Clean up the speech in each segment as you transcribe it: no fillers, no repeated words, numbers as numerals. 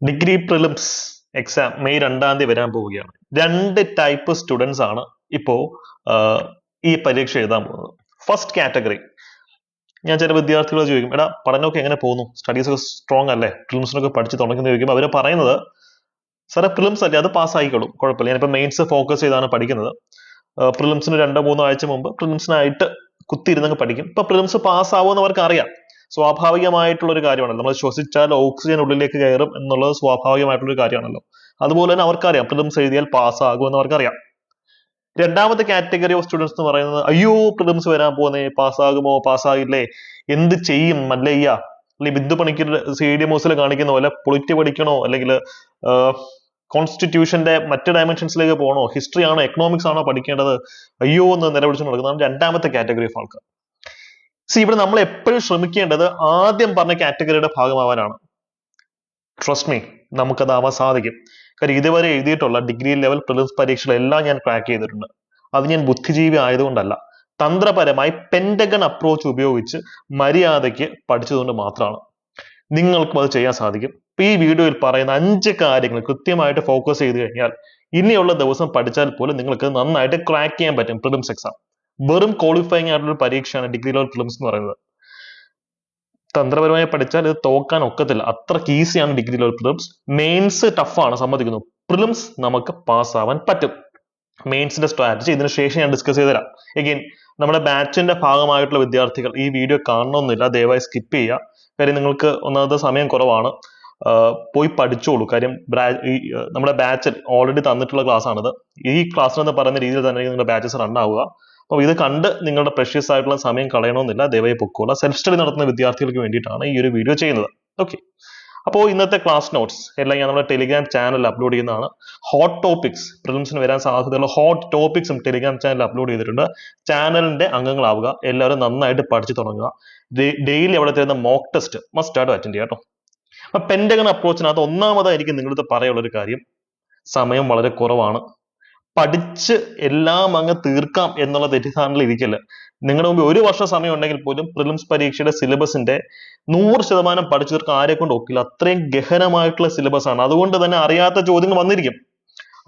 Degree prelims exam May 2 വരാൻ പോവുകയാണ്. രണ്ട് ടൈപ്പ് സ്റ്റുഡൻസ് ആണ് ഇപ്പോ ഈ പരീക്ഷ എഴുതാൻ പോകുന്നത്. ഫസ്റ്റ് കാറ്റഗറി, ഞാൻ ചില വിദ്യാർത്ഥികളോട് ചോദിക്കും, എടാ പഠനമൊക്കെ എങ്ങനെ പോകുന്നു, സ്റ്റഡീസ് ഒക്കെ സ്ട്രോങ് അല്ലേ, പ്രിലിംസിനൊക്കെ പഠിച്ച് തുടങ്ങുന്ന ചോദിക്കുമ്പോൾ അവർ പറയുന്നത്, സാറേ പ്രിലിംസ് അല്ലേ, അത് പാസ്സായിക്കോളും, കുഴപ്പമില്ല, ഞാനിപ്പോൾ മെയിൻസ് ഫോക്കസ് ചെയ്താണ് പഠിക്കുന്നത്, പ്രിലിംസിന് 2-3 ആഴ്ച മുമ്പ് പ്രിലിംസിനായിട്ട് കുത്തിയിരുന്നങ്ങ് പഠിക്കും, ഇപ്പൊ പ്രിലിംസ് പാസ്സാവുമെന്ന് അവർക്ക് അറിയാം. സ്വാഭാവികമായിട്ടുള്ള ഒരു കാര്യമാണല്ലോ, നമ്മൾ ശ്വസിച്ചാൽ ഓക്സിജൻ ഉള്ളിലേക്ക് കയറും എന്നുള്ളത് സ്വാഭാവികമായിട്ടുള്ള ഒരു കാര്യമാണല്ലോ. അതുപോലെ തന്നെ അവർക്കറിയാം പ്രിലിംസ് എഴുതിയാൽ പാസ്സാകുമെന്ന് അവർക്കറിയാം. രണ്ടാമത്തെ കാറ്റഗറി ഓഫ് സ്റ്റുഡൻസ് എന്ന് പറയുന്നത്, അയ്യോ പ്രിലിംസ് വരാൻ പോകുന്നേ, പാസ്സാകുമോ, പാസ്സാകില്ലേ, എന്ത് ചെയ്യും മല്ലയ്യ, അല്ലെങ്കിൽ ബിന്ദു പണിക്കർ CDMOസിൽ കാണിക്കുന്ന പോലെ പൊളിറ്റ് പഠിക്കണോ, അല്ലെങ്കിൽ കോൺസ്റ്റിറ്റ്യൂഷന്റെ മറ്റ് ഡയമെൻഷൻസിലേക്ക് പോകണോ, ഹിസ്റ്ററി ആണോ എക്കണോമിക്സ് ആണോ പഠിക്കേണ്ടത്, അയ്യോ എന്ന് നിലവിളിച്ചു നടക്കുന്നതാണ് രണ്ടാമത്തെ കാറ്റഗറി ഓഫ് ആൾക്കാർ. ഇവിടെ നമ്മൾ എപ്പോഴും ശ്രമിക്കേണ്ടത് ആദ്യം പറഞ്ഞ കാറ്റഗറിയുടെ ഭാഗമാവാനാണ്. ട്രസ്റ്റ് മീ, നമുക്കതാവാൻ സാധിക്കും. കാര്യം ഇതുവരെ എഴുതിയിട്ടുള്ള ഡിഗ്രി ലെവൽ പ്രിലിംസ് പരീക്ഷകളെല്ലാം ഞാൻ ക്രാക്ക് ചെയ്തിട്ടുണ്ട്. അത് ഞാൻ ബുദ്ധിജീവി ആയതുകൊണ്ടല്ല, തന്ത്രപരമായി പെന്റഗൺ അപ്രോച്ച് ഉപയോഗിച്ച് മര്യാദയ്ക്ക് പഠിച്ചതുകൊണ്ട് മാത്രമാണ്. നിങ്ങൾക്കും അത് ചെയ്യാൻ സാധിക്കും. ഈ വീഡിയോയിൽ പറയുന്ന 5 കാര്യങ്ങൾ കൃത്യമായിട്ട് ഫോക്കസ് ചെയ്ത് കഴിഞ്ഞാൽ ഇനിയുള്ള ദിവസം പഠിച്ചാൽ പോലും നിങ്ങൾക്ക് നന്നായിട്ട് ക്രാക്ക് ചെയ്യാൻ പറ്റും പ്രിലിംസ് എക്സാം. വെറും ക്വാളിഫയിങ് ആയിട്ടുള്ള ഒരു പരീക്ഷയാണ് ഡിഗ്രി ലെവൽ പ്രിലിംസ് എന്ന് പറയുന്നത്. തന്ത്രപരമായി പഠിച്ചാൽ ഇത് തോക്കാൻ ഒക്കത്തില്ല, അത്രക്ക് ഈസിയാണ് ഡിഗ്രി ലെവൽ പ്രിലിംസ്. മെയിൻസ് ടഫാണ്, സമ്മതിക്കുന്നു. പ്രിലിംസ് നമുക്ക് പാസ്സാവാൻ പറ്റും. മെയിൻസിന്റെ സ്ട്രാറ്റജി ഇതിനു ശേഷം ഞാൻ ഡിസ്കസ് ചെയ്തുതരാം. എഗെയിൻ, നമ്മുടെ ബാച്ചിന്റെ ഭാഗമായിട്ടുള്ള വിദ്യാർത്ഥികൾ ഈ വീഡിയോ കാണണമെന്നില്ല, ദയവായി സ്കിപ്പ് ചെയ്യുക. കാര്യം നിങ്ങൾക്ക് ഒന്നാമത്തെ സമയം കുറവാണ്, പോയി പഠിച്ചോളൂ. കാര്യം നമ്മുടെ ബാച്ചിൽ ഓൾറെഡി തന്നിട്ടുള്ള ക്ലാസ് ആണിത്. ഈ ക്ലാസ് എന്ന് പറയുന്ന രീതിയിൽ തന്നെ നിങ്ങളുടെ ബാച്ചസ് റൺ ആവുക. അപ്പോൾ ഇത് കണ്ട് നിങ്ങളുടെ പ്രഷ്യസ് ആയിട്ടുള്ള സമയം കളയണമെന്നില്ല, ദയവായി പൊക്കോളൂ. സെൽഫ് സ്റ്റഡി നടത്തുന്ന വിദ്യാർത്ഥികൾക്ക് വേണ്ടിയിട്ടാണ് ഈ ഒരു വീഡിയോ ചെയ്യുന്നത്. ഓക്കെ, അപ്പോൾ ഇന്നത്തെ ക്ലാസ് നോട്ട്സ് എല്ലാം ഞാൻ നമ്മുടെ ടെലിഗ്രാം ചാനലിൽ അപ്ലോഡ് ചെയ്യുന്നതാണ്. ഹോട്ട് ടോപ്പിക്സ്, പ്രിലിംസിന് വരാൻ സാധ്യതയുള്ള ഹോട്ട് ടോപ്പിക്സും ടെലിഗ്രാം ചാനലിൽ അപ്ലോഡ് ചെയ്തിട്ടുണ്ട്. ചാനലിന്റെ അംഗങ്ങളാവുക, എല്ലാവരും നന്നായിട്ട് പഠിച്ചു തുടങ്ങുക. ഡെയിലി അവിടെ തരുന്ന മോക്ക് ടെസ്റ്റ് മസ്റ്റ് ആയിട്ട് അറ്റൻഡ് ചെയ്യാം കേട്ടോ. അപ്പൊ പെന്റഗൺ അപ്രോച്ചിനകത്ത് ഒന്നാമതായി എനിക്ക് നിങ്ങളുടെ പറയാനുള്ള ഒരു കാര്യം, സമയം വളരെ കുറവാണ്. പഠിച്ച് എല്ലാം അങ്ങ് തീർക്കാം എന്നുള്ള തെറ്റിദ്ധാരണയിൽ ഇരിക്കില്ല. നിങ്ങളുടെ മുമ്പ് 1 വർഷം സമയം ഉണ്ടെങ്കിൽ പോലും പ്രിലിംസ് പരീക്ഷയുടെ സിലബസിന്റെ 100% പഠിച്ചു തീർക്കാൻ ആരെ കൊണ്ട് ഒക്കില്ല. അത്രയും ഗഹനമായിട്ടുള്ള സിലബസ് ആണ്. അതുകൊണ്ട് തന്നെ അറിയാത്ത ചോദ്യങ്ങൾ വന്നിരിക്കും.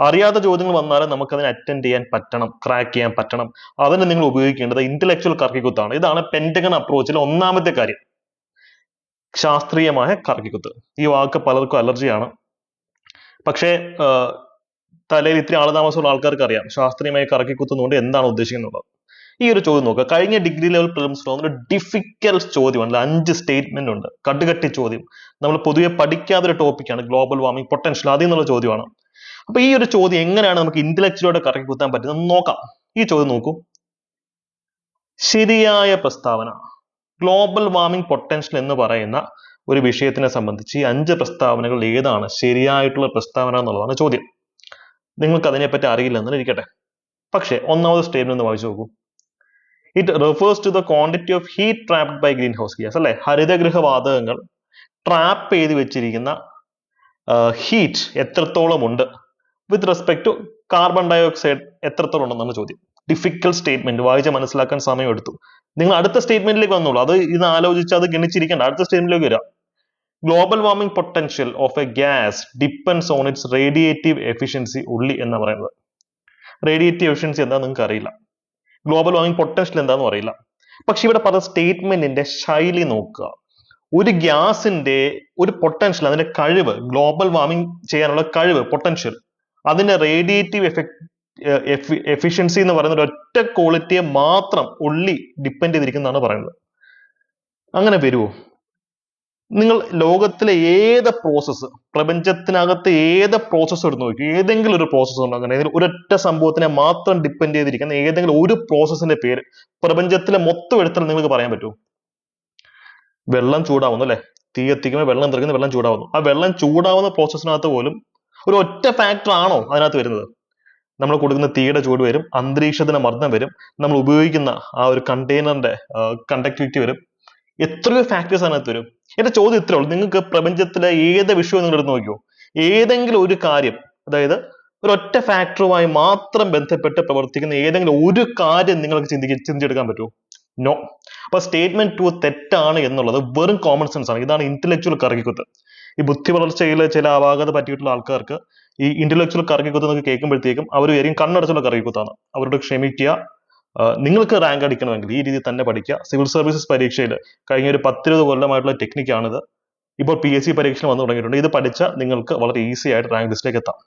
അറിയാത്ത ചോദ്യങ്ങൾ വന്നാലും നമുക്ക് അതിനെ അറ്റൻഡ് ചെയ്യാൻ പറ്റണം, ക്രാക്ക് ചെയ്യാൻ പറ്റണം. അതിന് നിങ്ങൾ ഉപയോഗിക്കേണ്ടത് ഇന്റലക്ച്വൽ കറക്കിക്കുത്താണ്. ഇതാണ് പെന്റഗൺ അപ്രോച്ചിലെ ഒന്നാമത്തെ കാര്യം, ശാസ്ത്രീയമായ കറക്കിക്കുത്ത്. ഈ വാക്ക് പലർക്കും അലർജിയാണ്. പക്ഷേ തലയിൽ ഇത്തിരി ആളുതാമസമുള്ള ആൾക്കാർക്ക് അറിയാം ശാസ്ത്രീയമായി കറക്കിക്കുത്തുന്നതുകൊണ്ട് എന്താണ് ഉദ്ദേശിക്കുന്നത്. ഈ ഒരു ചോദ്യം നോക്കുക. കഴിഞ്ഞ ഡിഗ്രി ലെവൽ പ്രിലിംസിൽ ഒരു ഡിഫിക്കൽട്ട് ചോദ്യമാണ്, 5 സ്റ്റേറ്റ്മെന്റ് ഉണ്ട്, കടുകട്ടി ചോദ്യം. നമ്മൾ പൊതുവെ പഠിക്കാത്തൊരു ടോപ്പിക്കാണ് ഗ്ലോബൽ വാർമിംഗ് പൊട്ടൻഷ്യൽ, അതിൽ നിന്നുള്ള ചോദ്യമാണ്. അപ്പൊ ഈ ഒരു ചോദ്യം എങ്ങനെയാണ് നമുക്ക് ഇന്റലക്ച്വലോടെ കറക്കി കുത്താൻ പറ്റുന്നത് നോക്കാം. ഈ ചോദ്യം നോക്കൂ. ശരിയായ പ്രസ്താവന, ഗ്ലോബൽ വാർമിംഗ് പൊട്ടൻഷ്യൽ എന്ന് പറയുന്ന ഒരു വിഷയത്തിനെ സംബന്ധിച്ച് ഈ 5 പ്രസ്താവനകൾ ഏതാണ് ശരിയായിട്ടുള്ള പ്രസ്താവന എന്നുള്ളതാണ് ചോദ്യം. നിങ്ങൾക്ക് അതിനെപ്പറ്റി അറിയില്ലെന്ന് ഇരിക്കട്ടെ. പക്ഷേ ഒന്നാമത് സ്റ്റേറ്റ്മെന്റ് ഒന്ന് വായിച്ചു നോക്കൂ. It refers to the quantity of heat trapped by greenhouse gas. അല്ലെ, ഹരിതഗൃഹവാതകങ്ങൾ ട്രാപ്പ് ചെയ്ത് വെച്ചിരിക്കുന്ന ഹീറ്റ് എത്രത്തോളം ഉണ്ട് with respect to carbon dioxide എത്രത്തോളം ഉണ്ടെന്നാണ് ചോദ്യം. ഡിഫിക്കൽട്ട് സ്റ്റേറ്റ്മെന്റ്, വായിച്ച് മനസ്സിലാക്കാൻ സമയം എടുത്തു. നിങ്ങൾ അടുത്ത സ്റ്റേറ്റ്മെന്റിലേക്ക് വന്നോളൂ. അത് ഇത് ആലോചിച്ച് അത് ഗണിച്ചിരിക്കേണ്ട, അടുത്ത സ്റ്റേറ്റ്മെന്റിലേക്ക് വരാം. Global warming potential of A gas depends on its radiative efficiency ഉള്ളി എന്ന് പറയുന്നത്. റേഡിയേറ്റീവ് എഫിഷ്യൻസി എന്താ നിങ്ങൾക്ക് അറിയില്ല, ഗ്ലോബൽ വാർമിംഗ് പൊട്ടൻഷ്യൽ എന്താണെന്ന് അറിയില്ല. പക്ഷെ ഇവിടെ പറഞ്ഞ സ്റ്റേറ്റ്മെന്റിന്റെ ശൈലി നോക്കുക. ഒരു ഗ്യാസിന്റെ ഒരു പൊട്ടൻഷ്യൽ, അതിന്റെ കഴിവ്, ഗ്ലോബൽ വാർമിംഗ് ചെയ്യാനുള്ള കഴിവ്, പൊട്ടൻഷ്യൽ, അതിന്റെ റേഡിയേറ്റീവ് എഫിഷ്യൻസി എന്ന് പറയുന്ന ഒരൊറ്റ ക്വാളിറ്റിയെ മാത്രം ഉള്ളി ഡിപ്പെൻഡ് ചെയ്തിരിക്കുന്നതാണ് പറയുന്നത്. അങ്ങനെ വരുമോ? നിങ്ങൾ ലോകത്തിലെ ഏത് പ്രോസസ്സ്, പ്രപഞ്ചത്തിനകത്ത് ഏത് പ്രോസസ്സ് എടുത്ത് നോക്കി, ഏതെങ്കിലും ഒരു പ്രോസസ്സ് ഉണ്ട് അങ്ങനെ ഒരൊറ്റ സംഭവത്തിനെ മാത്രം ഡിപ്പെൻഡ് ചെയ്തിരിക്കുന്ന ഏതെങ്കിലും ഒരു പ്രോസസ്സിന്റെ പേര് പ്രപഞ്ചത്തിലെ മൊത്തം എടുത്താൽ നിങ്ങൾക്ക് പറയാൻ പറ്റുമോ? വെള്ളം ചൂടാവുന്നു അല്ലെ, തീ എത്തിക്കുമ്പോൾ വെള്ളം തെറിക്കുന്നു, വെള്ളം ചൂടാവുന്നു. ആ വെള്ളം ചൂടാവുന്ന പ്രോസസ്സിനകത്ത് പോലും ഒരു ഒറ്റ ഫാക്ടർ ആണോ അതിനകത്ത് വരുന്നത്? നമ്മൾ കൊടുക്കുന്ന തീയുടെ ചൂട് വരും, അന്തരീക്ഷത്തിന്റെ മർദ്ദം വരും, നമ്മൾ ഉപയോഗിക്കുന്ന ആ ഒരു കണ്ടെയ്നറിന്റെ കണ്ടക്ടിവിറ്റി വരും, എത്രയോ ഫാക്ടേഴ്സ് അതിനകത്ത് വരും. എന്റെ ചോദ്യം ഇത്രേ ഉള്ളൂ. നിങ്ങൾക്ക് പ്രപഞ്ചത്തിലെ ഏത് വിഷയവും നിങ്ങൾ എടുത്ത് നോക്കിയോ, ഏതെങ്കിലും ഒരു കാര്യം, അതായത് ഒരു ഒറ്റ ഫാക്ടറുമായി മാത്രം ബന്ധപ്പെട്ട് പ്രവർത്തിക്കുന്ന ഏതെങ്കിലും ഒരു കാര്യം നിങ്ങൾക്ക് ചിന്തിച്ചെടുക്കാൻ പറ്റുമോ? നോ. അപ്പൊ സ്റ്റേറ്റ്മെന്റ് 2 തെറ്റാണ് എന്നുള്ളത് വെറും കോമൺ സെൻസ് ആണ്. ഇതാണ് ഇന്റലക്ച്വൽ കറക്കിക്കുത്ത്. ഈ ബുദ്ധി വളർച്ചയിൽ ചില അപാകത പറ്റിയിട്ടുള്ള ആൾക്കാർക്ക് ഈ ഇന്റലക്ച്വൽ കറക്കിക്കുത്ത് എന്നൊക്കെ കേൾക്കുമ്പോഴത്തേക്കും അവർ വിചാരിക്കും കണ്ണടച്ചുള്ള കറക്കിക്കുത്താണ്. അവരോട് ക്ഷമിക്കുക. നിങ്ങൾക്ക് റാങ്ക് അടിക്കണമെങ്കിൽ ഈ രീതിയിൽ തന്നെ പഠിക്കുക. സിവിൽ സർവീസസ് പരീക്ഷയിൽ കഴിഞ്ഞ ഒരു 10-20 കൊല്ലമായിട്ടുള്ള ടെക്നിക്കാണിത്. ഇപ്പോൾ PSC പരീക്ഷയിൽ വന്നു തുടങ്ങിയിട്ടുണ്ട്. ഇത് പഠിച്ചാൽ നിങ്ങൾക്ക് വളരെ ഈസി ആയിട്ട് റാങ്ക് ലിസ്റ്റിലേക്ക് എത്താം.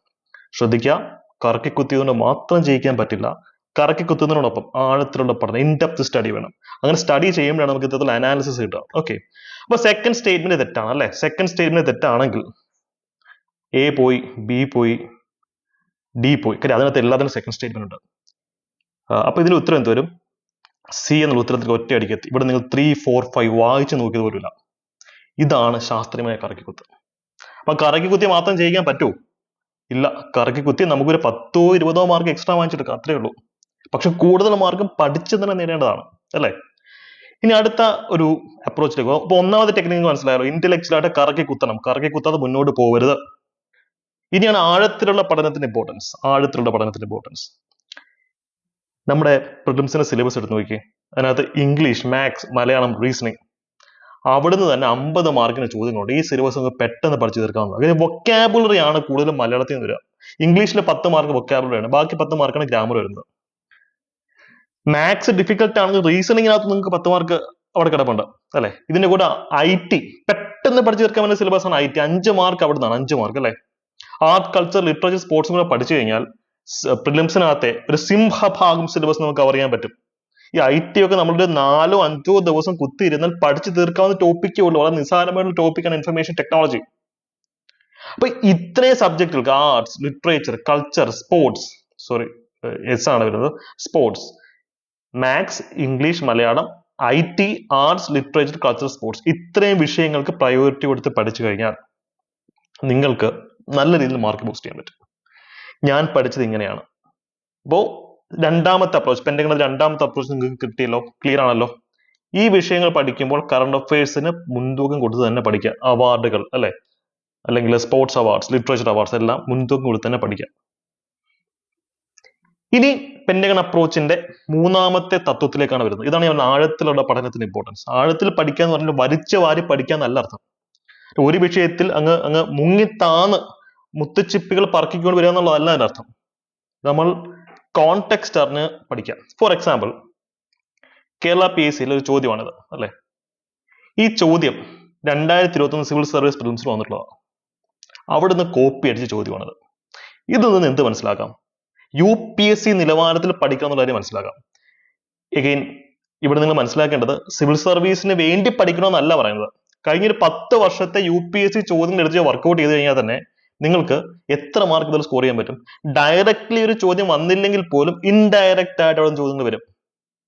ശ്രദ്ധിക്കുക, കറക്കിക്കുത്തിയതുകൊണ്ട് മാത്രം ജയിക്കാൻ പറ്റില്ല. കറക്കിക്കുത്തുന്നതിനോടൊപ്പം ആഴത്തിലുള്ള പഠനം, ഇൻഡെപ്ത് സ്റ്റഡി വേണം. അങ്ങനെ സ്റ്റഡി ചെയ്യുമ്പോഴാണ് നമുക്ക് ഇത്തരത്തിലുള്ള അനാലിസിസ് കിട്ടുക. ഓക്കെ, അപ്പൊ സെക്കൻഡ് സ്റ്റേറ്റ്മെന്റ് തെറ്റാണ് അല്ലെ? സെക്കൻഡ് സ്റ്റേറ്റ്മെന്റ് തെറ്റാണെങ്കിൽ A പോയി, B പോയി, D പോയി. കാര്യം അതിനകത്ത് എല്ലാത്തിനും സെക്കൻഡ് സ്റ്റേറ്റ്മെന്റ് ഉണ്ട്. അപ്പൊ ഇതിന് ഉത്തരം എന്ത് വരും? C എന്നുള്ള ഉത്തരത്തിൽ ഒറ്റ അടിക്കെത്തി. ഇവിടെ നിങ്ങൾ 3, 4, 5 വായിച്ചു നോക്കിയത് പോലുമില്ല. ഇതാണ് ശാസ്ത്രീയമായ കറക്കിക്കുത്ത്. അപ്പൊ കറക്കിക്കുത്തി മാത്രം ജയിക്കാൻ പറ്റുമോ? ഇല്ല. കറക്കിക്കുത്തി നമുക്കൊരു 10-20 മാർക്ക് എക്സ്ട്രാ വാങ്ങിച്ചെടുക്കാം, അത്രേ ഉള്ളൂ. പക്ഷെ കൂടുതൽ മാർക്കും പഠിച്ചു തന്നെ നേടേണ്ടതാണ് അല്ലെ? ഇനി അടുത്ത ഒരു അപ്രോച്ചിലേക്ക് പോകും. അപ്പൊ ഒന്നാമത്തെ ടെക്നിക്ക് മനസ്സിലായല്ലോ, ഇന്റലക്ച്വൽ ആയിട്ട് കറക്കി കുത്തണം, കറക്കി കുത്താതെ മുന്നോട്ട് പോകരുത്. ഇനിയാണ് ആഴത്തിലുള്ള പഠനത്തിന്റെ ഇമ്പോർട്ടൻസ്. ആഴത്തിലുള്ള പഠനത്തിന്റെ ഇമ്പോർട്ടൻസ് നമ്മുടെ പ്രിലിംസിന്റെ സിലബസ് എടുത്ത് നോക്കി. അതിനകത്ത് ഇംഗ്ലീഷ്, മാത്സ്, മലയാളം, റീസണിങ്, അവിടുന്ന് തന്നെ 50 മാർക്കിന് ചോദ്യങ്ങളുണ്ട്. ഈ സിലബസ് നമുക്ക് പെട്ടെന്ന് പഠിച്ചു തീർക്കാവുന്നതാണ്. വൊക്കാബുലറി ആണ് കൂടുതലും മലയാളത്തിൽ നിന്ന് വരിക. ഇംഗ്ലീഷിൽ 10 മാർക്ക് വൊക്കാബുലറി ആണ്, ബാക്കി 10 മാർക്കാണ് ഗ്രാമർ വരുന്നത്. മാത്സ് ഡിഫിക്കൽട്ട് ആണെങ്കിൽ റീസണിങ്ങിനകത്ത് നിങ്ങൾക്ക് 10 മാർക്ക് അവിടെ കിടപ്പുണ്ട് അല്ലെ? ഇതിന്റെ കൂടെ IT പെട്ടെന്ന് പഠിച്ചു തീർക്കാൻ പറ്റുന്ന സിലബസ് ആണ് IT. 5 മാർക്ക് അവിടെ നിന്നാണ്, 5 മാർക്ക് അല്ലെ? ആർട്ട്, കൾച്ചർ, ലിറ്ററേച്ചർ, സ്പോർട്സും കൂടെ പഠിച്ചു കഴിഞ്ഞാൽ പ്രിലിംസിനകത്തെ ഒരു സിംഹഭാഗം സിലബസ് നമുക്ക് കവർ ചെയ്യാൻ പറ്റും. ഈ IT ഒക്കെ നമ്മളുടെ 4-5 ദിവസം കുത്തിയിരുന്നാൽ പഠിച്ചു തീർക്കാവുന്ന ടോപ്പിക്കേ ഉള്ളൂ. വളരെ നിസ്സാരമായിട്ടുള്ള ടോപ്പിക്കാണ് ഇൻഫർമേഷൻ ടെക്നോളജി. അപ്പൊ ഇത്രയും സബ്ജക്റ്റുകൾക്ക് arts, literature, culture, sports, sorry S ആണ് വരുന്നത്, sports, maths, English, Malayalam, IT, arts, literature, culture, sports, ഇത്രയും വിഷയങ്ങൾക്ക് പ്രയോറിറ്റി കൊടുത്ത് പഠിച്ചു കഴിഞ്ഞാൽ നിങ്ങൾക്ക് നല്ല രീതിയിൽ മാർക്ക് ബൂസ്റ്റ് ചെയ്യാൻ പറ്റും. ഞാൻ പഠിച്ചത് ഇങ്ങനെയാണ്. അപ്പോ രണ്ടാമത്തെ അപ്രോച്ച്, പെൻഡഗണിന്റെ രണ്ടാമത്തെ അപ്രോച്ച് നിങ്ങൾക്ക് കിട്ടിയല്ലോ, ക്ലിയർ ആണല്ലോ. ഈ വിഷയങ്ങൾ പഠിക്കുമ്പോൾ കറണ്ട് അഫയേഴ്സിന് മുൻതൂക്കം കൊടുത്ത് തന്നെ പഠിക്കുക. അവാർഡുകൾ അല്ലെ, അല്ലെങ്കിൽ സ്പോർട്സ് അവാർഡ്സ്, ലിറ്ററേച്ചർ അവാർഡ്സ് എല്ലാം മുൻതൂക്കം കൊടുത്ത് തന്നെ പഠിക്കുക. ഇനി പെൻഡഗൺ അപ്രോച്ചിന്റെ മൂന്നാമത്തെ തത്വത്തിലേക്കാണ് വരുന്നത്. ഇതാണ് ഞാൻ ആഴത്തിലുള്ള പഠനത്തിന്റെ ഇമ്പോർട്ടൻസ്. ആഴത്തിൽ പഠിക്കുക എന്ന് പറഞ്ഞാൽ വലിച്ചു വാരി പഠിക്കുക എന്നല്ല അർത്ഥം. ഒരു വിഷയത്തിൽ അങ്ങ് മുങ്ങിത്താന്ന് മുത്തുച്ചിപ്പികൾ പറക്കിക്കൊണ്ട് വരിക എന്നുള്ളതല്ല അതിന്റെ അർത്ഥം. നമ്മൾ കോണ്ടെക്സ്റ്റ് അറിഞ്ഞ് പഠിക്കാം. ഫോർ എക്സാമ്പിൾ, കേരള PSCയിൽ ഒരു ചോദ്യമാണിത് അല്ലെ? ഈ ചോദ്യം 2021 സിവിൽ സർവീസ് പ്രിലിംസിൽ വന്നിട്ടുള്ളതാണ്. അവിടുന്ന് കോപ്പി അടിച്ച ചോദ്യമാണിത്. ഇതിൽ നിന്ന് എന്ത് മനസ്സിലാക്കാം? UPSC നിലവാരത്തിൽ പഠിക്കണം എന്നുള്ള കാര്യം മനസ്സിലാക്കാം. എഗെയിൻ ഇവിടെ നിങ്ങൾ മനസ്സിലാക്കേണ്ടത് സിവിൽ സർവീസിന് വേണ്ടി പഠിക്കണമെന്നല്ല പറയുന്നത്. കഴിഞ്ഞൊരു 10 വർഷത്തെ UPSC ചോദ്യങ്ങൾ എടുത്ത് വർക്ക്ഔട്ട് ചെയ്ത് കഴിഞ്ഞാൽ തന്നെ നിങ്ങൾക്ക് എത്ര മാർക്ക് ഇതിൽ സ്കോർ ചെയ്യാൻ പറ്റും. ഡയറക്ട്ലി ഒരു ചോദ്യം വന്നില്ലെങ്കിൽ പോലും ഇൻഡയറക്റ്റ് ആയിട്ട് അവിടെ ചോദ്യങ്ങൾ വരും.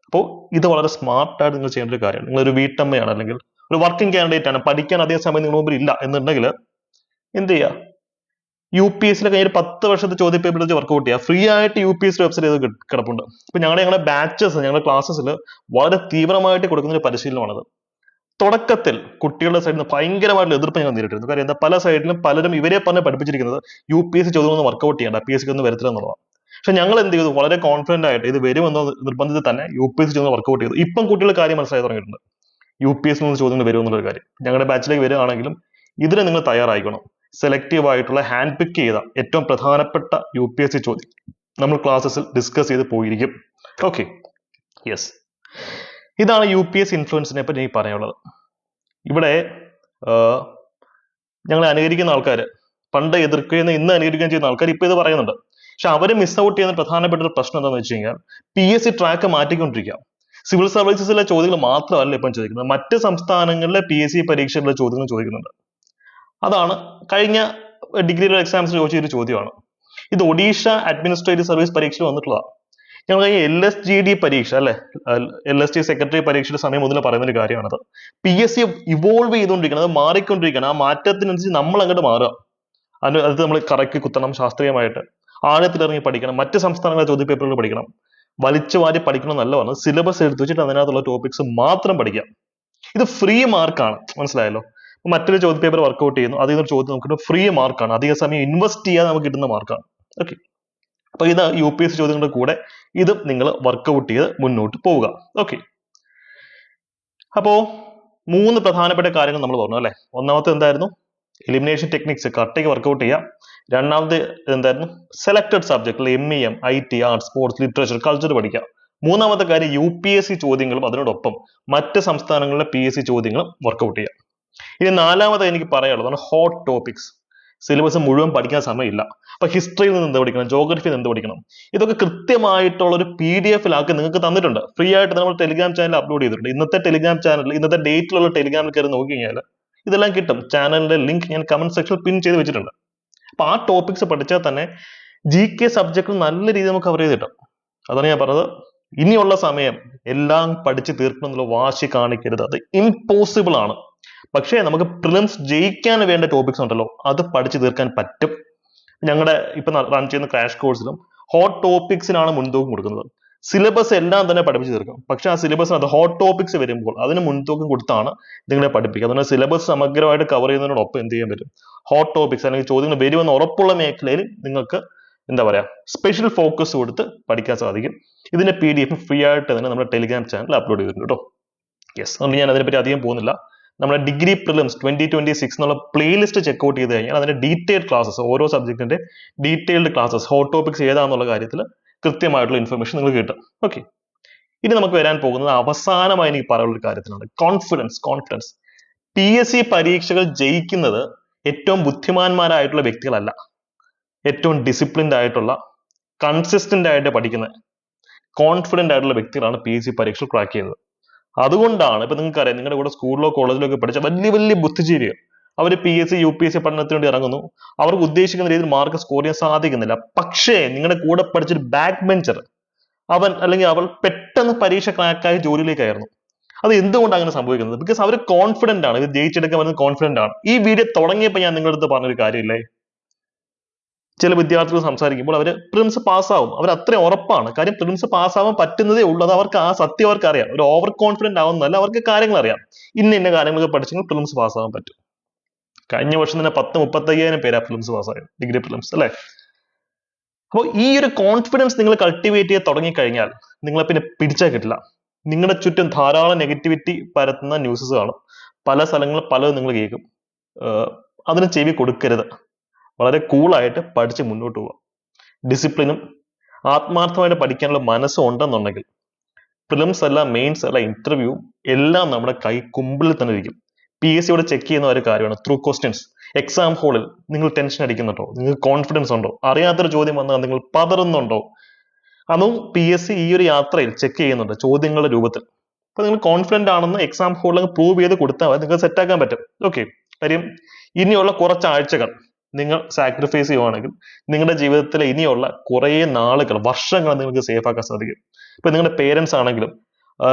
അപ്പോൾ ഇത് വളരെ സ്മാർട്ടായിട്ട് നിങ്ങൾ ചെയ്യേണ്ട ഒരു കാര്യമാണ്. നിങ്ങളൊരു വീട്ടമ്മയാണ്, അല്ലെങ്കിൽ ഒരു വർക്കിംഗ് കാൻഡിഡേറ്റ് ആണ്, പഠിക്കാൻ അധികം സമയം നിങ്ങൾ മുമ്പിൽ ഇല്ല എന്നുണ്ടെങ്കിൽ എന്ത് ചെയ്യുക? UPSC കഴിഞ്ഞ 10 വർഷത്തെ ചോദ്യ പേപ്പർ വെച്ച് വർക്ക്ഔട്ട് ചെയ്യുക. ഫ്രീ ആയിട്ട് UPSC വെബ്സൈറ്റ് ചെയ്ത് കിടപ്പുണ്ട്. ഇപ്പൊ ഞങ്ങളുടെ ബാച്ചസ്, ഞങ്ങളുടെ ക്ലാസ്സസിൽ വളരെ തീവ്രമായിട്ട് കൊടുക്കുന്ന ഒരു പരിശീലനമാണത്. തുടക്കത്തിൽ കുട്ടികളുടെ സൈഡിൽ നിന്ന് ഭയങ്കരമായിട്ടുള്ള എതിർപ്പ് ഞങ്ങൾ നേരിട്ടിരുന്നു. കാര്യം എന്താ, പല സൈഡിലും പലരും ഇവരെ പറഞ്ഞ് പഠിപ്പിച്ചിരിക്കുന്നത് UPSC ചോദ്യമൊന്നും വർക്ക്ഔട്ട് ചെയ്യേണ്ട, PSC ഒന്നും വരത്തില്ല എന്നുള്ളതാണ്. പക്ഷെ ഞങ്ങൾ എന്ത് ചെയ്തു, വളരെ കോൺഫിഡന്റ് ആയിട്ട് ഇത് വരുമെന്ന നിർബന്ധത്തിൽ തന്നെ UPSC ചോദ്യം വർക്ക്ഔട്ട് ചെയ്തു. ഇപ്പം കുട്ടികളുടെ കാര്യം മനസ്സിലായി തുടങ്ങിയിട്ടുണ്ട്, UPSC ചോദ്യങ്ങൾ വരും എന്നുള്ള കാര്യം. ഞങ്ങളുടെ ബാച്ചിലേക്ക് വരികയാണെങ്കിലും ഇതിന് നിങ്ങൾ തയ്യാറായിക്കണം. സെലക്റ്റീവ് ആയിട്ടുള്ള ഹാൻഡ് പിക്ക് ചെയ്ത ഏറ്റവും പ്രധാനപ്പെട്ട UPSC ചോദ്യം നമ്മൾ ക്ലാസ്സസിൽ ഡിസ്കസ് ചെയ്ത് പോയിരിക്കും. ഓക്കെ, യെസ്, ഇതാണ് UPSC ഇൻഫ്ലുവൻസിനെ പറ്റി എനിക്ക് പറയാനുള്ളത്. ഇവിടെ ഞങ്ങളെ അനുകരിക്കുന്ന ആൾക്കാർ, പണ്ട് എതിർക്കുകയും ഇന്ന് അനുകരിക്കുകയും ചെയ്യുന്ന ആൾക്കാർ ഇപ്പൊ ഇത് പറയുന്നുണ്ട്. പക്ഷെ അവർ മിസ് ഔട്ട് ചെയ്യുന്ന പ്രധാനപ്പെട്ട ഒരു പ്രശ്നം എന്താണെന്ന് വെച്ച് കഴിഞ്ഞാൽ PSC ട്രാക്ക് മാറ്റിക്കൊണ്ടിരിക്കുക. സിവിൽ സർവീസസിലെ ചോദ്യങ്ങൾ മാത്രമല്ല ഇപ്പം ചോദിക്കുന്നത്, മറ്റ് സംസ്ഥാനങ്ങളിലെ PSC പരീക്ഷകളിലെ ചോദ്യങ്ങൾ ചോദിക്കുന്നുണ്ട്. അതാണ് കഴിഞ്ഞ ഡിഗ്രിയുടെ എക്സാംസിൽ ചോദിച്ചൊരു ചോദ്യമാണ്. ഇത് ഒഡീഷ അഡ്മിനിസ്ട്രേറ്റീവ് സർവീസ് പരീക്ഷയിൽ വന്നിട്ടുള്ളതാണ്. ഞങ്ങൾ കഴിഞ്ഞ LSGD പരീക്ഷ അല്ലെ, LST സെക്രട്ടറി പരീക്ഷയുടെ സമയം മുതൽ പറയുന്ന ഒരു കാര്യമാണത്. PSC ഇവോൾവ് ചെയ്തുകൊണ്ടിരിക്കണം, അത് മാറിക്കൊണ്ടിരിക്കണം. ആ മാറ്റത്തിനനുസരിച്ച് നമ്മൾ അങ്ങോട്ട് മാറുക. അത് നമ്മൾ കറക്കി കുത്തണം, ശാസ്ത്രീയമായിട്ട് ആഴത്തിലിറങ്ങി പഠിക്കണം, മറ്റ് സംസ്ഥാനങ്ങളിലെ ചോദ്യ പേപ്പറുകൾ പഠിക്കണം. വലിച്ചു വാരി പഠിക്കണം എന്നല്ല പറഞ്ഞത്, സിലബസ് എടുത്തു വെച്ചിട്ട് അതിനകത്തുള്ള ടോപ്പിക്സ് മാത്രം പഠിക്കാം. ഇത് ഫ്രീ മാർക്കാണ്, മനസ്സിലായല്ലോ. മറ്റൊരു ചോദ്യ പേപ്പർ വർക്ക്ഔട്ട് ചെയ്യുന്നു, അതിൽ നിന്നൊരു ചോദ്യം നമുക്ക് ഫ്രീ മാർക്കാണ്, അധിക സമയം ഇൻവെസ്റ്റ് ചെയ്യാതെ നമുക്ക് കിട്ടുന്ന മാർക്കാണ്. ഓക്കെ, അപ്പൊ ഇത് UPSC ചോദ്യങ്ങളുടെ കൂടെ ഇതും നിങ്ങൾ വർക്ക്ഔട്ട് ചെയ്ത് മുന്നോട്ട് പോവുക. ഓക്കെ, അപ്പോ 3 പ്രധാനപ്പെട്ട കാര്യങ്ങൾ നമ്മൾ പറഞ്ഞു അല്ലെ. ഒന്നാമത്തെ എന്തായിരുന്നു? എലിമിനേഷൻ ടെക്നിക്സ് കറക്റ്റായി വർക്കൗട്ട് ചെയ്യുക. രണ്ടാമത് എന്തായിരുന്നു, selected subject MEM, IT, arts, sports, literature, culture പഠിക്കുക. മൂന്നാമത്തെ കാര്യം UPSC ചോദ്യങ്ങളും അതിനോടൊപ്പം മറ്റ് സംസ്ഥാനങ്ങളിലെ PSC ചോദ്യങ്ങളും വർക്കൗട്ട് ചെയ്യുക. ഇനി നാലാമത് എനിക്ക് പറയാനുള്ളതാണ് ഹോട്ട് ടോപ്പിക്സ്. സിലബസ് മുഴുവൻ പഠിക്കാൻ സമയമില്ല. അപ്പൊ ഹിസ്റ്ററിയിൽ നിന്ന് എന്ത് പഠിക്കണം, ജോഗ്രഫിയിൽ നിന്ന് എന്ത് പഠിക്കണം, ഇതൊക്കെ കൃത്യമായിട്ടുള്ള ഒരു PDF-ലാക്കി നിങ്ങൾക്ക് തന്നിട്ടുണ്ട്. ഫ്രീ ആയിട്ട് നമ്മൾ ടെലിഗ്രാം ചാനൽ അപ്ലോഡ് ചെയ്തിട്ടുണ്ട്. ഇന്നത്തെ ടെലിഗ്രാം ചാനൽ, ഇന്നത്തെ ഡേറ്റിലുള്ള ടെലിഗ്രാമിൽ കയറി നോക്കി കഴിഞ്ഞാൽ ഇതെല്ലാം കിട്ടും. ചാനലിന്റെ ലിങ്ക് ഞാൻ കമന്റ് സെക്ഷനിൽ പിൻ ചെയ്ത് വെച്ചിട്ടുണ്ട്. അപ്പൊ ആ ടോപ്പിക്സ് പഠിച്ചാൽ തന്നെ GK സബ്ജക്ട് നല്ല രീതിയിൽ നമുക്ക് കവർ ചെയ്ത് കിട്ടും. അതാണ് ഞാൻ പറഞ്ഞത്. ഇനിയുള്ള സമയം എല്ലാം പഠിച്ച് തീർക്കണം എന്നുള്ള വാശി കാണിക്കരുത്. അത് ഇമ്പോസിബിൾ ആണ്. പക്ഷേ നമുക്ക് പ്രിലിംസ് ജയിക്കാൻ വേണ്ട ടോപ്പിക്സ് ഉണ്ടല്ലോ, അത് പഠിച്ചു തീർക്കാൻ പറ്റും. ഞങ്ങളുടെ ഇപ്പൊ റൺ ചെയ്യുന്ന ക്രാഷ് കോഴ്സിലും ഹോട്ട് ടോപ്പിക്സിനാണ് മുൻതൂക്കം കൊടുക്കുന്നത്. സിലബസ് എല്ലാം തന്നെ പഠിപ്പിച്ചു തീർക്കും. പക്ഷെ ആ സിലബസിനകത്ത് ഹോട്ട് ടോപ്പിക്സ് വരുമ്പോൾ അതിന് മുൻതൂക്കം കൊടുത്താണ് നിങ്ങളെ പഠിപ്പിക്കുക. അതുകൊണ്ട് സിലബസ് സമഗ്രമായിട്ട് കവർ ചെയ്യുന്നതിനോടൊപ്പം എന്ത് ചെയ്യാൻ പറ്റും, ഹോട്ട് ടോപ്പിക്സ് അല്ലെങ്കിൽ ചോദ്യങ്ങൾ വരുമെന്ന് ഉറപ്പുള്ള മേഖലയിൽ നിങ്ങൾക്ക് എന്താ പറയാ സ്പെഷ്യൽ ഫോക്കസ് കൊടുത്ത് പഠിക്കാൻ സാധിക്കും. ഇതിന്റെ PDF ഫ്രീ ആയിട്ട് തന്നെ നമ്മുടെ ടെലിഗ്രാം ചാനൽ അപ്ലോഡ് ചെയ്തിട്ടുണ്ട് കേട്ടോ. യെസ്, അതുകൊണ്ട് ഞാൻ അതിനെപ്പറ്റി അധികം പോകുന്നില്ല. നമ്മുടെ ഡിഗ്രി പ്രിലിംസ് 2026 എന്നുള്ള പ്ലേലിസ്റ്റ് ചെക്ക്ഔട്ട് ചെയ്ത് കഴിഞ്ഞാൽ അതിന്റെ ഡീറ്റെയിൽഡ് ക്ലാസ്സസ്, ഓരോ സബ്ജക്റ്റിന്റെ ഡീറ്റെയിൽഡ് ക്ലാസ്സസ്, ഹോട്ട് ടോപ്പിക്സ് ഏതാണെന്നുള്ള കാര്യത്തിൽ കൃത്യമായിട്ടുള്ള ഇൻഫർമേഷൻ നിങ്ങൾക്ക് കിട്ടും. ഓക്കെ, ഇനി നമുക്ക് വരാൻ പോകുന്നത് അവസാനമായി എനിക്ക് പറയാനുള്ള ഒരു കാര്യത്തിലാണ് കോൺഫിഡൻസ്. PSC പരീക്ഷകൾ ജയിക്കുന്നത് ഏറ്റവും ബുദ്ധിമാന്മാരായിട്ടുള്ള വ്യക്തികളല്ല, ഏറ്റവും ഡിസിപ്ലിൻഡ് ആയിട്ടുള്ള, കൺസിസ്റ്റന്റ് ആയിട്ട് പഠിക്കുന്ന, കോൺഫിഡന്റ് ആയിട്ടുള്ള വ്യക്തികളാണ് PSC പരീക്ഷ ക്രാക്ക് ചെയ്യുന്നത്. അതുകൊണ്ടാണ് ഇപ്പൊ നിങ്ങൾക്കറിയാം, നിങ്ങളുടെ കൂടെ സ്കൂളിലോ കോളേജിലോ ഒക്കെ പഠിച്ച വലിയ വലിയ ബുദ്ധിജീവികൾ അവർ PSC UPSC പഠനത്തിന് വേണ്ടി ഇറങ്ങുന്നു. അവർക്ക് ഉദ്ദേശിക്കുന്ന രീതിയിൽ മാർക്ക് സ്കോർ ചെയ്യാൻ സാധിക്കുന്നില്ല. പക്ഷേ നിങ്ങളുടെ കൂടെ പഠിച്ചൊരു ബാക്ക് ബെഞ്ചർ, അവൻ അല്ലെങ്കിൽ അവൾ പെട്ടെന്ന് പരീക്ഷ ക്രാക്കായി ജോലിയിലേക്കായിരുന്നു. അത് എന്തുകൊണ്ട് അങ്ങനെ സംഭവിക്കുന്നത്? ബിക്കോസ് അവർ കോൺഫിഡന്റ് ആണ്, ഇത് ജയിച്ചെടുക്കാൻ വരുന്നത് കോൺഫിഡന്റ് ആണ്. ഈ വീഡിയോ തുടങ്ങിയപ്പോൾ ഞാൻ നിങ്ങളുടെ അടുത്ത് പറഞ്ഞൊരു കാര്യമില്ലേ, ചില വിദ്യാർത്ഥികൾ സംസാരിക്കുമ്പോൾ അവർ പ്രിലിംസ് പാസ്സാവും, അവർ അത്രയും ഉറപ്പാണ്. കാര്യം പ്രിലിംസ് പാസ്സാവാൻ പറ്റുന്നതേ ഉള്ളൂ. അത് അവർക്ക് ആ സത്യം അവർക്ക് അറിയാം. ഒരു ഓവർ കോൺഫിഡന്റ് ആവുന്നതല്ല, അവർക്ക് കാര്യങ്ങൾ അറിയാം. ഇന്ന കാര്യങ്ങളൊക്കെ പഠിച്ചെങ്കിൽ പ്രിലിംസ് പാസ്സാവാൻ പറ്റും. കഴിഞ്ഞ വർഷം തന്നെ 10-35,000 പേരാ പ്രിലിംസ് പാസ്സായത്, ഡിഗ്രി പ്രിലിംസ് അല്ലേ. അപ്പോൾ ഈ ഒരു കോൺഫിഡൻസ് നിങ്ങൾ കൾട്ടിവേറ്റ് ചെയ്ത് തുടങ്ങിക്കഴിഞ്ഞാൽ നിങ്ങളെ പിന്നെ പിടിച്ചാൽ കിട്ടില്ല. നിങ്ങളുടെ ചുറ്റും ധാരാളം നെഗറ്റിവിറ്റി പരത്തുന്ന ന്യൂസസ് കാണും. പല സ്ഥലങ്ങളിൽ പലതും നിങ്ങൾ കേൾക്കും. അതിന് ചെവി കൊടുക്കരുത്. വളരെ കൂളായിട്ട് പഠിച്ച് മുന്നോട്ട് പോവുക. ഡിസിപ്ലിനും ആത്മാർത്ഥമായിട്ട് പഠിക്കാനുള്ള മനസ്സും ഉണ്ടെന്നുണ്ടെങ്കിൽ പ്രിലിംസ് അല്ല, മെയിൻസ് അല്ല, ഇന്റർവ്യൂ എല്ലാം നമ്മുടെ കൈ കുമ്പിളിൽ തന്നെ ഇരിക്കും. PSCയോട് ചെക്ക് ചെയ്യുന്ന ഒരു കാര്യമാണ് ത്രൂ ക്വസ്റ്റ്യൻസ്. എക്സാം ഹോളിൽ നിങ്ങൾ ടെൻഷൻ അടിക്കുന്നുണ്ടോ, നിങ്ങൾക്ക് കോൺഫിഡൻസ് ഉണ്ടോ, അറിയാത്തൊരു ചോദ്യം വന്നാൽ നിങ്ങൾ പതറുന്നുണ്ടോ, അതും PSC ഈ ഒരു യാത്രയിൽ ചെക്ക് ചെയ്യുന്നുണ്ട് ചോദ്യങ്ങളുടെ രൂപത്തിൽ. അപ്പൊ നിങ്ങൾ കോൺഫിഡന്റ് ആണെന്ന് എക്സാം ഹോളിൽ പ്രൂവ് ചെയ്ത് കൊടുത്താൽ മതി, നിങ്ങൾക്ക് സെറ്റ് ആക്കാൻ പറ്റും. ഓക്കെ, കാര്യം ഇനിയുള്ള കുറച്ച് ആഴ്ചകൾ നിങ്ങൾ സാക്രിഫൈസ് ചെയ്യുവാണെങ്കിൽ നിങ്ങളുടെ ജീവിതത്തിലെ ഇനിയുള്ള കുറേ നാളുകൾ, വർഷങ്ങൾ നിങ്ങൾക്ക് സേഫ് ആക്കാൻ സാധിക്കും. ഇപ്പൊ നിങ്ങളുടെ പേരൻസ് ആണെങ്കിലും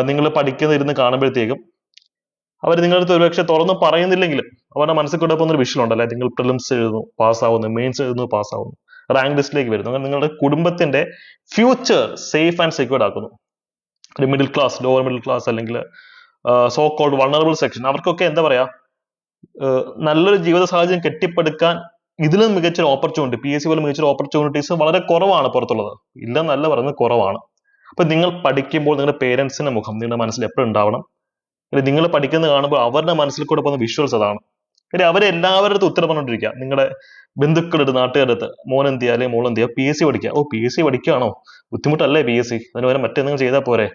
നിങ്ങൾ പഠിക്കുന്ന കാണുമ്പോഴത്തേക്കും അവർ നിങ്ങളുടെ ഒരുപക്ഷെ തുറന്ന് പറയുന്നില്ലെങ്കിലും അവരുടെ മനസ്സിൽ കൂടെ പോകുന്ന ഒരു വിഷയം ഉണ്ടല്ലേ, നിങ്ങൾ പ്രിലിംസ് എഴുതുന്നു പാസ്സാവുന്നു, മെയിൻസ് എഴുതുന്നു പാസ്സാവുന്നു, റാങ്ക് ലിസ്റ്റിലേക്ക് വരുന്നു, അങ്ങനെ നിങ്ങളുടെ കുടുംബത്തിന്റെ ഫ്യൂച്ചർ സേഫ് ആൻഡ് സെക്യൂർഡ് ആക്കുന്നു. ഒരു middle class, lower middle class അല്ലെങ്കിൽ സോ കോൾഡ് വൾണറബിൾ സെക്ഷൻ, അവർക്കൊക്കെ എന്താ പറയാ നല്ലൊരു ജീവിത സാഹചര്യം കെട്ടിപ്പടുക്കാൻ ഇതിലും മികച്ചൊരു ഓപ്പർച്യൂണിറ്റി, PSC പോലെ മികച്ചൊരു ഓപ്പർച്യൂണിറ്റീസ് വളരെ കുറവാണ് പുറത്തുള്ളത്. ഇല്ലെന്നല്ല പറയുന്നത്, കുറവാണ്. അപ്പൊ നിങ്ങൾ പഠിക്കുമ്പോൾ നിങ്ങളുടെ പേരൻസിന്റെ മുഖം നിങ്ങളുടെ മനസ്സിൽ എപ്പോഴും ഉണ്ടാവണം. നിങ്ങൾ പഠിക്കുന്നത് കാണുമ്പോൾ അവരുടെ മനസ്സിൽ കൂടെ പോകുന്ന വിഷ്വൽസ് അതാണ്. കാര്യം അവരെ എല്ലാവരുടെ അടുത്ത് ഉത്തരം പറഞ്ഞുകൊണ്ടിരിക്കുക. നിങ്ങളുടെ ബന്ധുക്കളുടെ, നാട്ടുകാരുടെ അടുത്ത് മോൻ എന്ത് ചെയ്യുക അല്ലെങ്കിൽ മോൾ എന്ത് ചെയ്യുക, PSC പഠിക്കുക. PSC പഠിക്കുകയാണോ, ബുദ്ധിമുട്ടല്ലേ PSC, അതിന് വരെ മറ്റെന്തെങ്കിലും ചെയ്താൽ പോരെ,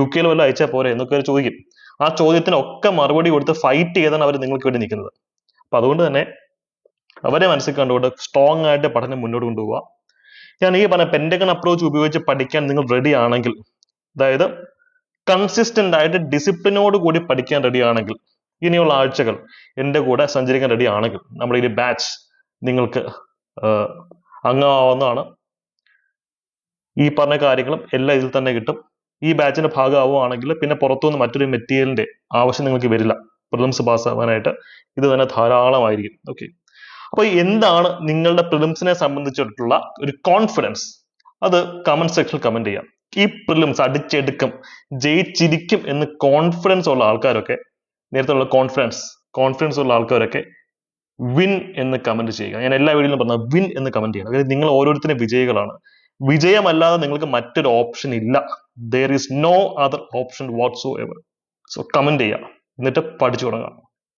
UK വല്ലതും അയച്ചാൽ പോരെ എന്നൊക്കെ അവർ ചോദിക്കും. ആ ചോദ്യത്തിനൊക്കെ മറുപടി കൊടുത്ത് ഫൈറ്റ് ചെയ്താണ് അവർ നിങ്ങൾക്ക് വേണ്ടി നിൽക്കുന്നത്. അപ്പൊ അതുകൊണ്ട് തന്നെ അവരെ മനസ്സിൽ കണ്ടുകൊണ്ട് സ്ട്രോങ് ആയിട്ട് പഠനം മുന്നോട്ട് കൊണ്ടുപോവുക. ഞാൻ ഈ പറഞ്ഞ പെന്റഗൺ അപ്രോച്ച് ഉപയോഗിച്ച് പഠിക്കാൻ നിങ്ങൾ റെഡി ആണെങ്കിൽ, അതായത് കൺസിസ്റ്റന്റ് ആയിട്ട് ഡിസിപ്ലിനോട് കൂടി പഠിക്കാൻ റെഡി ആണെങ്കിൽ, ഇനിയുള്ള ആഴ്ചകൾ എൻ്റെ കൂടെ സഞ്ചരിക്കാൻ റെഡി ആണെങ്കിൽ നമ്മുടെ ഈ ബാച്ച് നിങ്ങൾക്ക് അംഗമാവുന്നതാണ്. ഈ പറഞ്ഞ കാര്യങ്ങളും എല്ലാം ഇതിൽ തന്നെ കിട്ടും. ഈ ബാച്ചിന്റെ ഭാഗമാവുകയാണെങ്കിൽ പിന്നെ പുറത്തുനിന്ന് മറ്റൊരു മെറ്റീരിയലിന്റെ ആവശ്യം നിങ്ങൾക്ക് വരില്ല. പ്രിലിംസ് പാസ്സാവാനായിട്ട് ഇത് തന്നെ ധാരാളമായിരിക്കും. ഓക്കെ, അപ്പൊ എന്താണ് നിങ്ങളുടെ പ്രിലിംസിനെ സംബന്ധിച്ചിട്ടുള്ള ഒരു കോൺഫിഡൻസ്, അത് കമന്റ് സെക്ഷനിൽ കമന്റ് ചെയ്യാം. ഈ പ്രിലിംസ് അടിച്ചെടുക്കും, ജയിച്ചിരിക്കും എന്ന് കോൺഫിഡൻസ് ഉള്ള ആൾക്കാരൊക്കെ, നേരത്തെ ഉള്ള കോൺഫിഡൻസ് ഉള്ള ആൾക്കാരൊക്കെ വിൻ എന്ന് കമന്റ് ചെയ്യുക. ഞാൻ എല്ലാ വീഡിയോയിലും പറഞ്ഞ വിൻ എന്ന് കമന്റ് ചെയ്യണം. അതായത് നിങ്ങൾ ഓരോരുത്തരും വിജയികളാണ്. വിജയമല്ലാതെ നിങ്ങൾക്ക് മറ്റൊരു ഓപ്ഷൻ ഇല്ല. there is no other option whatsoever. So comment ചെയ്യുക, എന്നിട്ട് പഠിച്ചു തുടങ്ങാം.